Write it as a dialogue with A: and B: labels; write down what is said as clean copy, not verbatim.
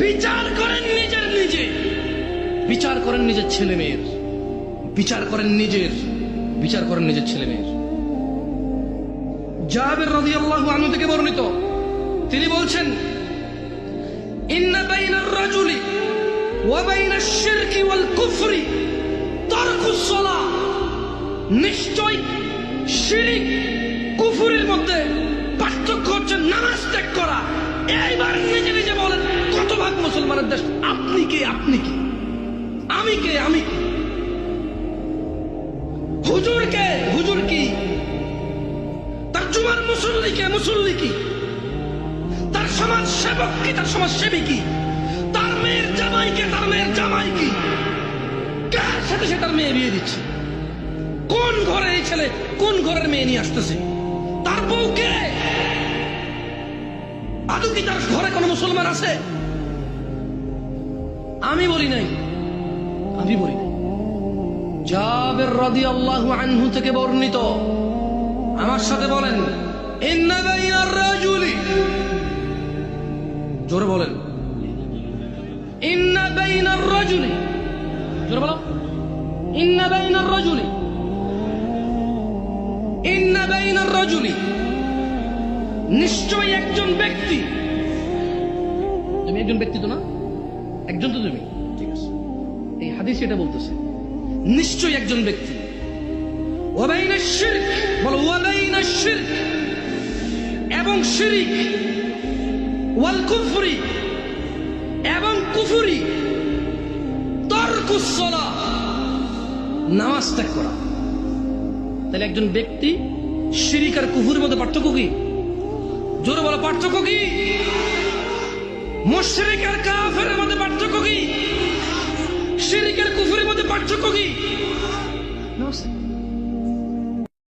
A: বিচার করেন নিজে, বিচার করেন নিজের ছেলে মেয়ের, বিচার করেন নিজের ছেলে মেয়ের। জাবের রাদিয়াল্লাহু আনহু থেকে বর্ণিত, তিনি বলছেন, ইন্না বাইনার রাজুলি ওয়া বাইনাশ শিরকি ওয়াল কুফরি তারকুস সালাহ। নিশ্চয় শিরক কুফরের মধ্যে পার্থক্য হচ্ছে নামাজ ত্যাগ করা। এইবার নিজে বলেন, কত ভাগ মুসলমানের দেশ? আপনি কে? আমি কে? হুজুর কে? হুজুর কি? তার জুমার মুসল্লি কি? তার সমাজ সেবক কি? তার সমাজ সেবী কি? তার মেয়ের জামাই কে? তার মেয়ের জামাই কি? কার সাথে সে তার মেয়ে বিয়ে দিচ্ছে? কোন ঘরে এই ছেলে কোন ঘরের মেয়ে নিয়ে আসতেছে? তার বউ কে? আদৌ কি তার ঘরে কোনো মুসলমান আছে? আমি বলি নাই। জাবের রাদিয়াল্লাহু আনহু থেকে বর্ণিত, আমার সাথে বলেন, ইন্না বাইনার রাজুলি, জোরে বলেন, ইন্না বাইনার রাজুলি, জোরে বলো, ইন্না বাইনার রাজুলি, নিশ্চয়ই একজন ব্যক্তি। তুমি একজন ব্যক্তি তো না? একজন তো তুমি, ঠিক আছে। এই হাদিস এটা বলতেছে, নিশ্চয়ই একজন ব্যক্তি। ওয়া বাইনাশ শিরক, বলো ওয়া বাইনাশ শিরক, এবং শিরক, ওয়াল কুফরি, এবং কুফরি, তারকুস সালাহ, নামাজ ত্যাগ করা। তাহলে একজন ব্যক্তি শিরক আর কুফরের মধ্যে পার্থক্য কি? জোরে বলো, পার্থক্য কি? মুশরিক আর কাফেরের মধ্যে পার্থক্য কি? শিরক আর কুফরের মধ্যে পার্থক্য কি?